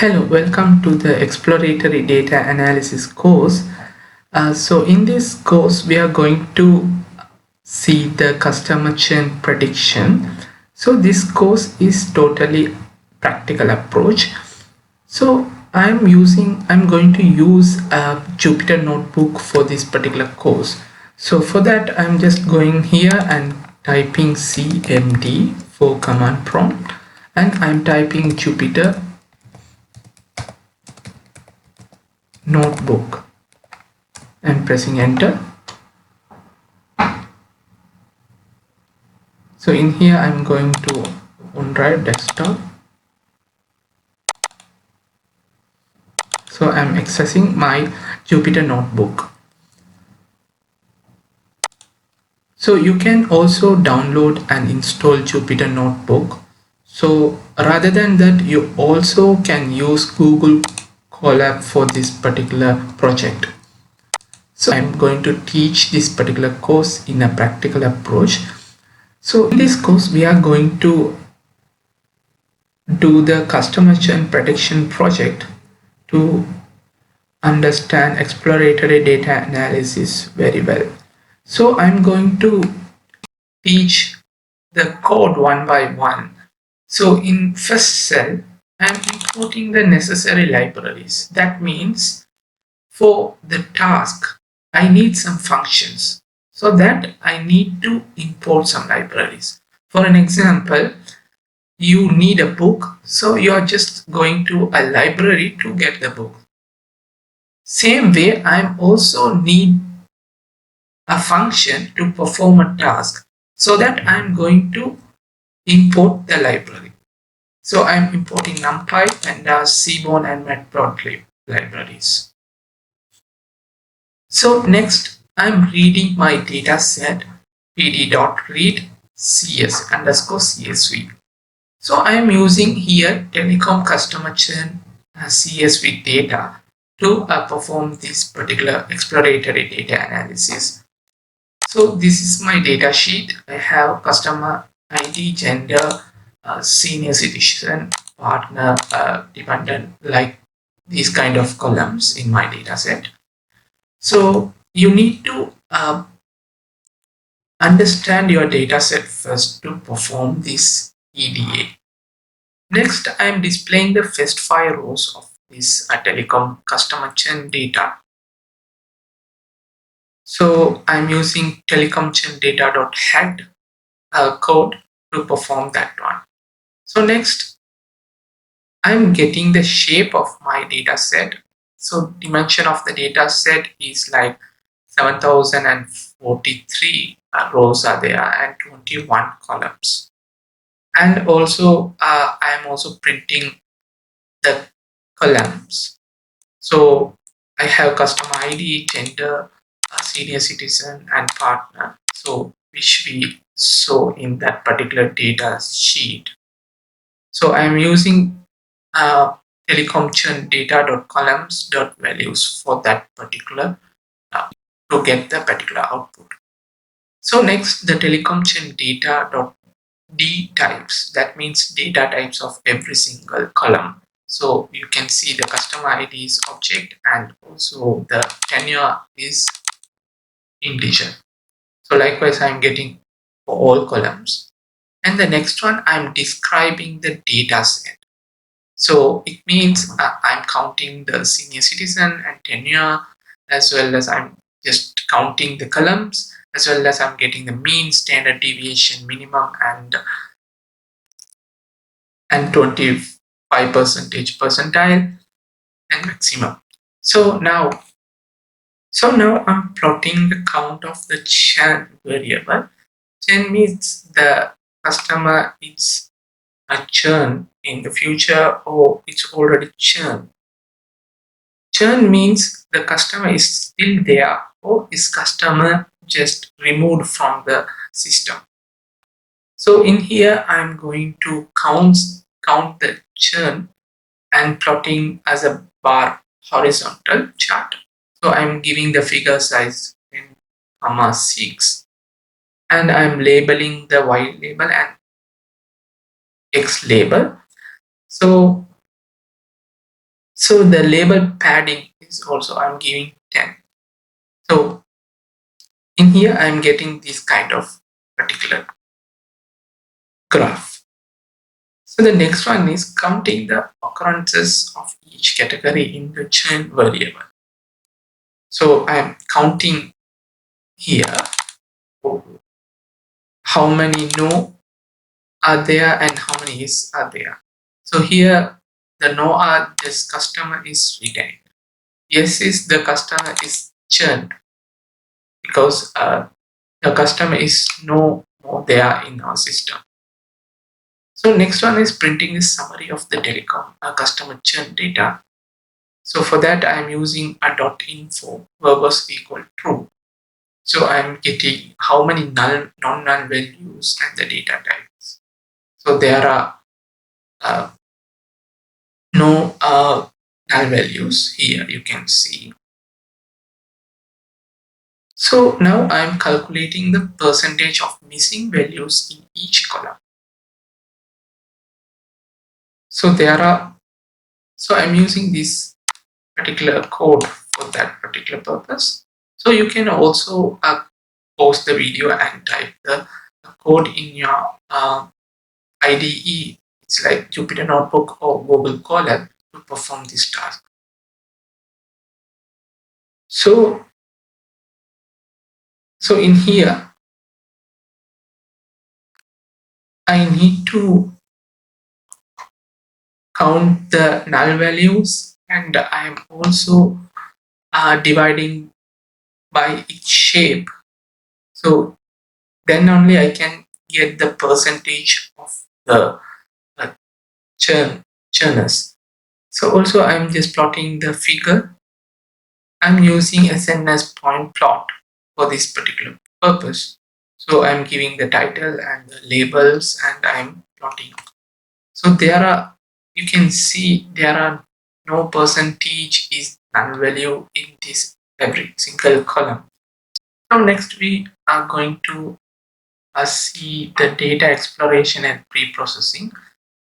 Hello, welcome to the Exploratory Data Analysis course. So in this course, we are going to see the customer churn prediction. So this course is totally practical approach. So I'm going to use a Jupyter notebook for this particular course. So for that, I'm just going here and typing CMD for command prompt, and I'm typing Jupyter notebook and pressing enter. So in here I'm going to OneDrive desktop. So I'm accessing my Jupyter notebook. So you can also download and install Jupyter notebook. So rather than that, you also can use Google Colab for this particular project. So I'm going to teach this particular course in a practical approach. So in this course, we are going to do the customer churn prediction project to understand exploratory data analysis very well. So I'm going to teach the code one by one. So in first cell, I'm importing the necessary libraries. That means for the task, I need some functions. So that I need to import some libraries. For an example, you need a book, so you're just going to a library to get the book. Same way, I also need a function to perform a task, so that I'm going to import the library. So I'm importing NumPy, Pandas, Seaborn and Matplotlib libraries. So next, I'm reading my data set pd.read cs underscore csv. So I am using here telecom customer churn CSV data to perform this particular exploratory data analysis. So this is my data sheet. I have customer ID, gender, senior citizen, partner, dependent, like these kind of columns in my data set. So you need to understand your data set first to perform this EDA. Next, I am displaying the first 5 rows of this telecom customer churn data. So I'm using telecom churn data.head code to perform that one. So next, I'm getting the shape of my data set. So dimension of the data set is like 7043 rows are there and 21 columns. And also, I'm also printing the columns. So I have customer ID, gender, senior citizen, and partner. So which we show in that particular data sheet. So I am using telecom churn data.columns.values for that particular to get the particular output. So next, the telecom churn data.d types. That means data types of every single column. So you can see the customer ID is object and also the tenure is integer. So likewise, I'm getting for all columns. And the next one, I'm describing the data set. So it means I'm counting the senior citizen and tenure, as well as I'm just counting the columns, as well as I'm getting the mean, standard deviation, minimum, and 25 percentage percentile and maximum. So now I'm plotting the count of the churn variable. Churn means the customer is a churn in the future or it's already churn. Churn means the customer is still there or is customer just removed from the system. So in here I'm going to count the churn and plotting as a bar horizontal chart. So I'm giving the figure size in comma 6 and I'm labeling the Y label and X label. So So the label padding is also I'm giving 10. So in here I'm getting this kind of particular graph. So the next one is counting the occurrences of each category in the churn variable. So I'm counting here how many no are there and how many yes are there. So here the no are this customer is retained. Yes is the customer is churned because the customer is no more there in our system. So next one is printing the summary of the telecom customer churn data. So for that I'm using a dot info verbose equal true. So I'm getting how many null non-null values and the data types. So there are uh, no null values here you can see. So now I'm calculating the percentage of missing values in each column. So I'm using this particular code for that particular purpose. So you can also pause the video and type the code in your IDE. It's like Jupyter Notebook or Google Colab to perform this task. So in here, I need to count the null values, and I am also dividing by each shape. So then only I can get the percentage of the uh, churners. So also I'm just plotting the figure. I'm using SNS point plot for this particular purpose. So I'm giving the title and the labels and I'm plotting. So you can see there are no percentage is null value in this every single column. Now next we are going to see the data exploration and pre-processing.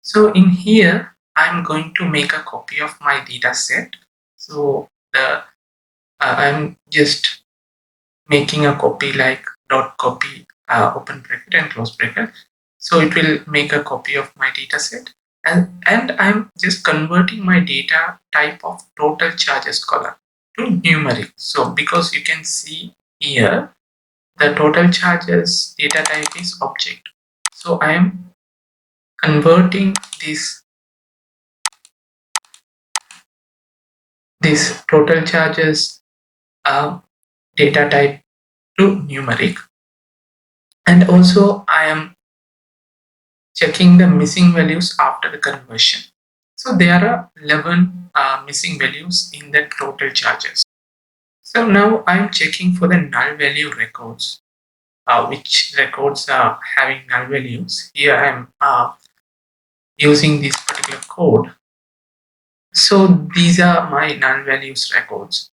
So in here, I'm going to make a copy of my data set. So I'm just making a copy like dot copy open bracket and close bracket. So it will make a copy of my data set, and I'm just converting my data type of total charges column to numeric. So because you can see here the total charges data type is object. So I am converting this total charges data type to numeric, and also I am checking the missing values after the conversion. So there are 11 missing values in the total charges. So now I am checking for the null value records. Which records are having null values? Here I am using this particular code. So these are my null values records.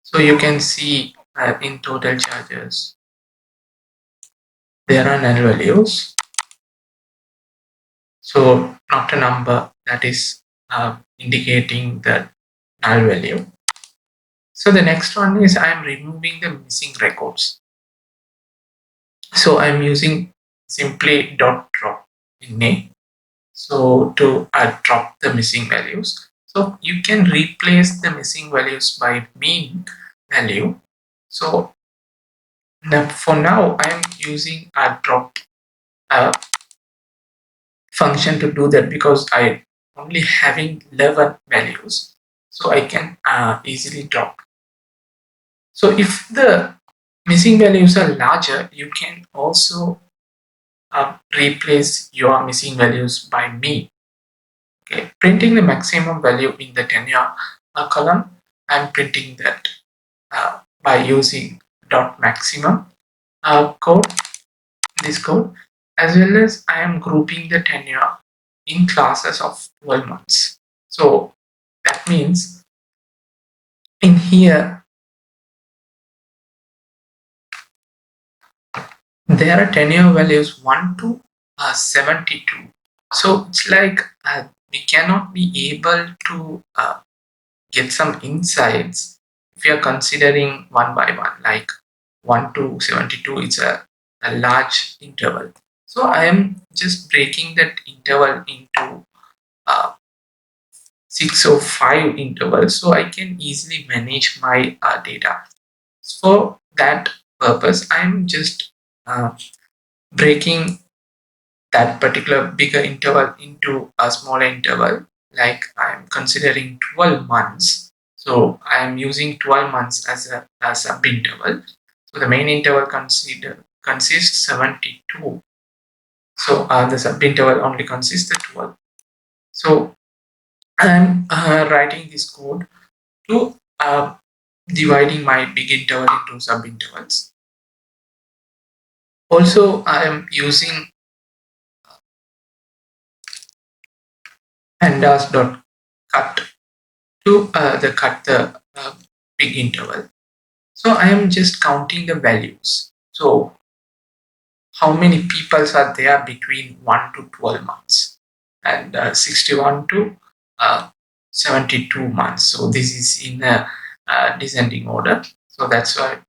So you can see in total charges there are null values. So not a number that is indicating the null value. So the next one is I am removing the missing records. So I'm using simply dot drop in name. So to drop the missing values. So you can replace the missing values by mean value. So now for now I'm using a drop function to do that because I only having 11 values, so I can easily drop. So if the missing values are larger, you can also replace your missing values by me. Okay, printing the maximum value in the tenure column, I'm printing that by using dot maximum code, this code, as well as I am grouping the tenure in classes of 12 months. So that means in here there are tenure values 1 to 72. So it's like we cannot be able to get some insights if we are considering one by one, like 1 to 72 is a large interval. So I am just breaking that interval into uh, 6 or 5 intervals so I can easily manage my data. For that purpose, I am just breaking that particular bigger interval into a smaller interval, like I'm considering 12 months. So I'm using 12 months as a sub interval. So the main interval consists 72. So the sub interval only consists of 12. So I'm writing this code to dividing my big interval into sub intervals. Also, I am using pandas.cut to cut the big interval. So I am just counting the values. So how many people are there between 1 to 12 months and 61 to uh, 72 months. So this is in a descending order. So that's why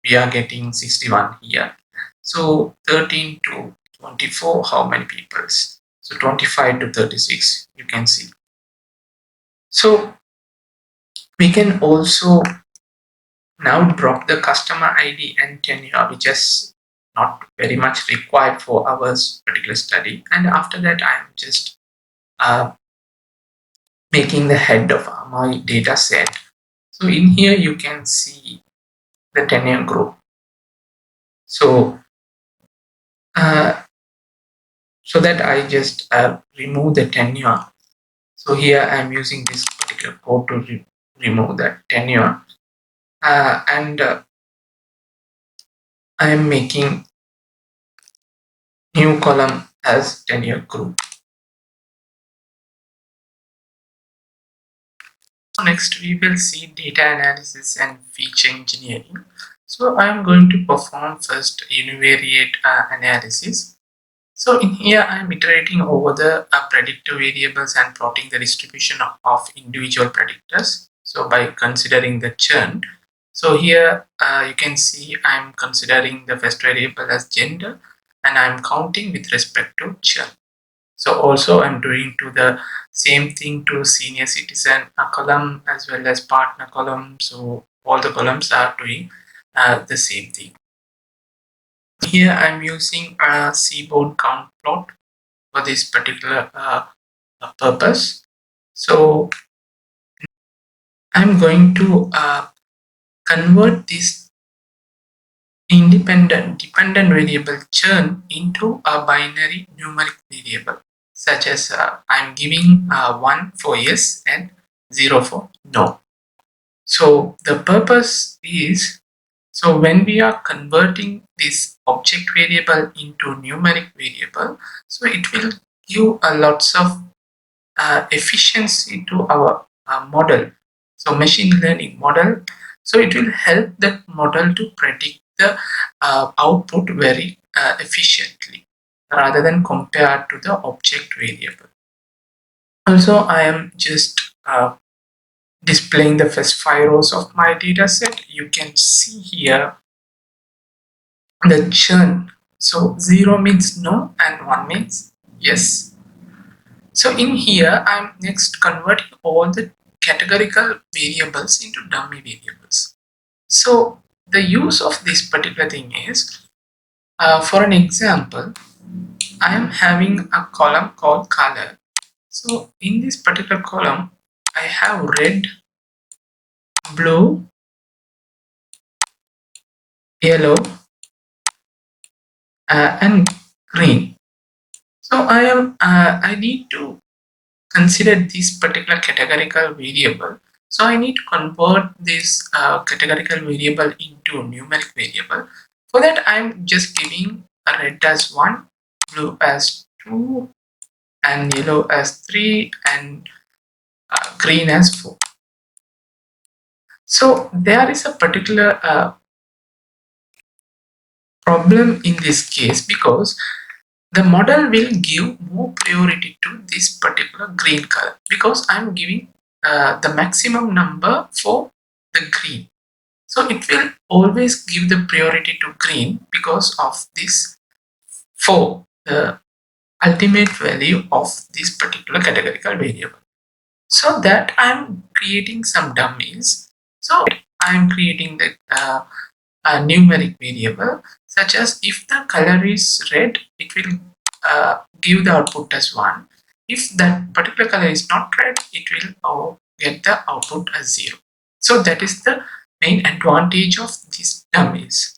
we are getting 61 here. So 13 to 24, how many people? So 25 to 36, you can see. So we can also now drop the customer ID and tenure, which is not very much required for our particular study. And after that, I'm just uh, making the head of my data set. So in here, you can see the tenure group. So, so that I just remove the tenure. So here I'm using this particular code to remove that tenure. And I am making new column as tenure group. So next we will see data analysis and feature engineering. So I am going to perform first univariate analysis. So in here I am iterating over the predictor variables and plotting the distribution of individual predictors. So by considering the churn. So here you can see I am considering the first variable as gender and I am counting with respect to churn. So also I'm doing to the same thing to senior citizen column as well as partner column. So all the columns are doing the same thing. Here I'm using a seaboard count plot for this particular purpose. So I'm going to convert this dependent variable churn into a binary numeric variable, such as I'm giving 1 for yes and 0 for no. So the purpose is, so when we are converting this object variable into numeric variable, so it will give a lots of efficiency to our model. So machine learning model. So it will help the model to predict the output very efficiently rather than compared to the object variable. Also, I am just displaying the first 5 rows of my data set. You can see here the churn. So 0 means no and 1 means yes. So in here, I'm next converting all the categorical variables into dummy variables. So the use of this particular thing is, for an example, I am having a column called color. So in this particular column, I have red, blue, yellow, and green. So I need to consider this particular categorical variable. So I need to convert this categorical variable into numeric variable. For that, I'm just giving a red as 1, blue as 2, and yellow as 3, and green as 4. So there is a particular problem in this case because the model will give more priority to this particular green color because I'm giving the maximum number for the green. So it will always give the priority to green because of this for the ultimate value of this particular categorical variable. So that I'm creating some dummies. So I'm creating the a numeric variable such as if the color is red, it will give the output as 1. If that particular color is not red, it will get the output as 0. So that is the main advantage of these dummies.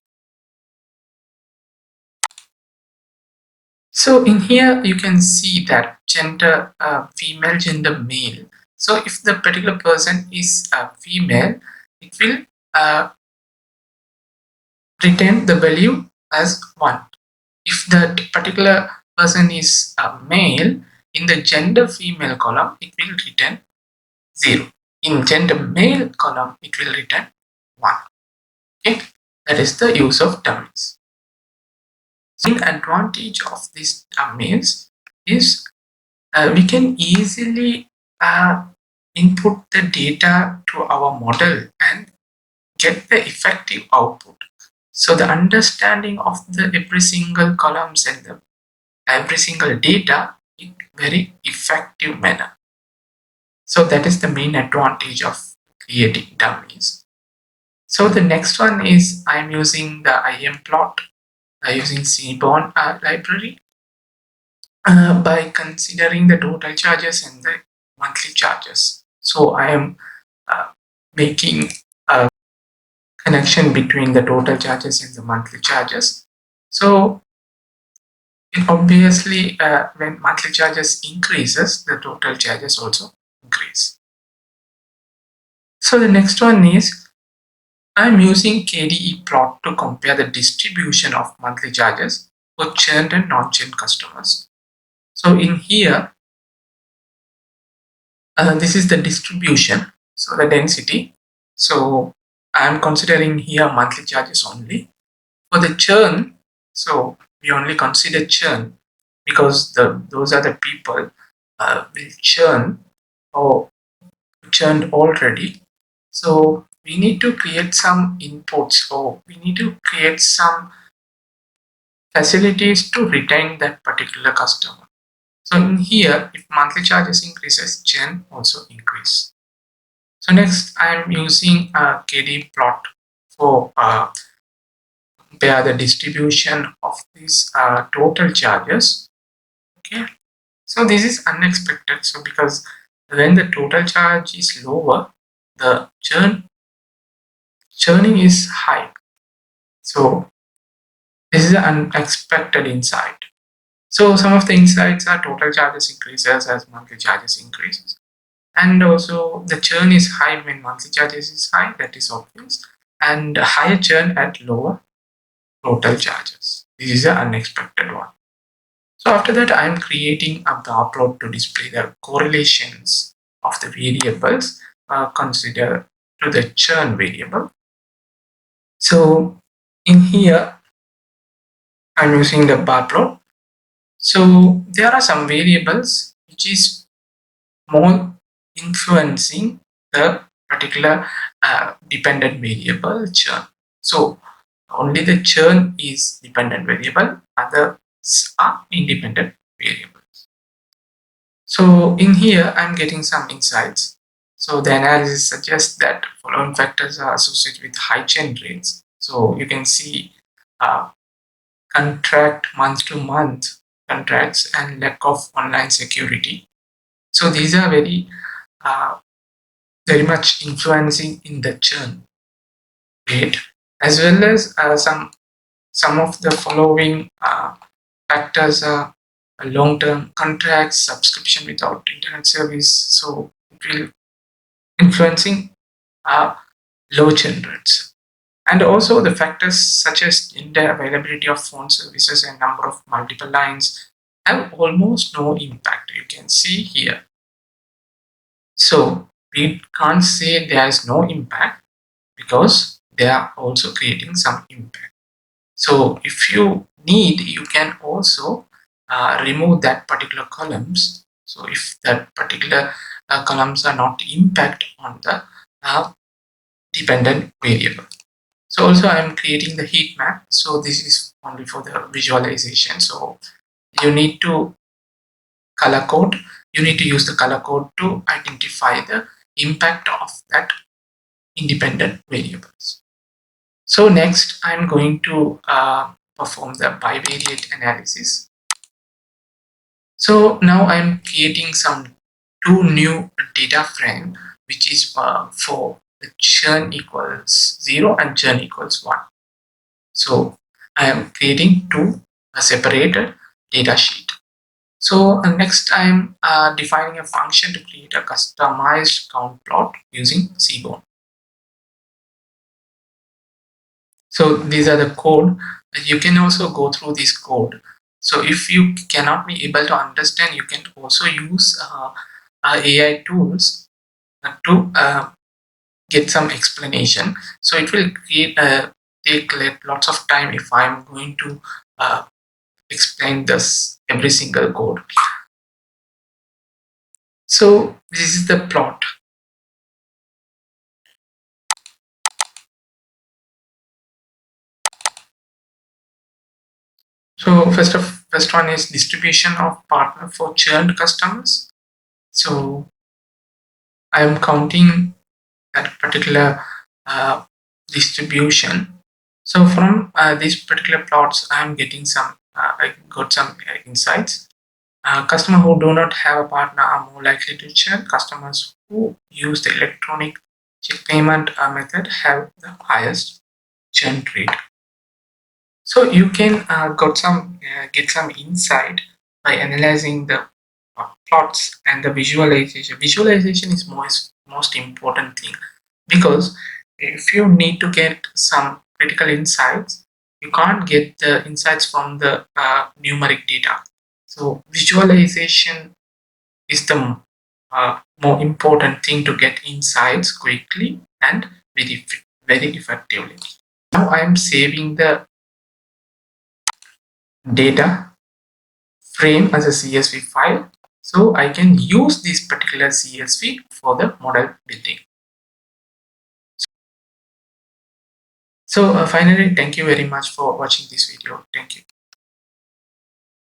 So in here you can see that gender female, gender male. So if the particular person is a female, it will retain the value as 1. If that particular person is a male, in the gender female column, it will return 0. In gender male column, it will return 1. Okay, that is the use of dummies. So, the advantage of these dummies is we can easily input the data to our model and get the effective output. So the understanding of the every single columns and the every single data in very effective manner. So that is the main advantage of creating dummies. So the next one is I'm using the IM plot using Seaborn library by considering the total charges and the monthly charges. So I am making a connection between the total charges and the monthly charges. So obviously, when monthly charges increases, the total charges also increase. So the next one is I'm using KDE plot to compare the distribution of monthly charges for churned and non-churned customers. So in here, this is the distribution, so the density. So I'm considering here monthly charges only. For the churn, so we only consider churn because those are the people will churn or churned already. So we need to create some inputs or we need to create some facilities to retain that particular customer. So in here, if monthly charges increases, churn also increase. So next, I'm using a KD plot for compare the distribution of these total charges. Okay, so this is unexpected. So because when the total charge is lower, the churning is high. So this is an unexpected insight. So some of the insights are total charges increases as monthly charges increases. And also the churn is high when monthly charges is high, that is obvious. And higher churn at lower total charges. This is an unexpected one. So after that, I'm creating a bar plot to display the correlations of the variables considered to the churn variable. So in here, I'm using the bar plot. So there are some variables which is more influencing the particular dependent variable churn. So only the churn is dependent variable, others are independent variables. So in here, I'm getting some insights. So the analysis suggests that following factors are associated with high churn rates. So you can see contract month to month contracts and lack of online security. So these are uh, very much influencing in the churn rate, as well as some of the following factors are long-term contracts, subscription without internet service. So it will influencing uh, low churn rates. And also the factors such as in the availability of phone services and number of multiple lines have almost no impact. You can see here. So we can't say there is no impact because they are also creating some impact. So if you need, you can also remove that particular columns. So if that particular columns are not impact on the uh, dependent variable. So also I am creating the heat map. So this is only for the visualization. So you need to color code. You need to use the color code to identify the impact of that independent variables. So next I'm going to perform the bivariate analysis. So now I'm creating some two new data frame, which is for the churn equals 0 and churn equals 1. So I am creating two separated data sheet. So next I'm defining a function to create a customized count plot using Seaborn. So these are the code. You can also go through this code. So if you cannot be able to understand, you can also use AI tools to get some explanation. So it will take lots of time if I'm going to explain this every single code. So this is the plot. So first one is distribution of partner for churned customers. So I am counting that particular uh, distribution. So from these particular plots, I am getting some. I got some insights. Customers who do not have a partner are more likely to churn. Customers who use the electronic check payment method have the highest churn rate. So you can get some insight by analyzing the plots and the visualization. Visualization is most important thing, because if you need to get some critical insights, you can't get the insights from the numeric data. So visualization is the more important thing to get insights quickly and very effectively. Now I am saving the data frame as a CSV file, so I can use this particular CSV for the model building. So finally, thank you very much for watching this video. Thank you.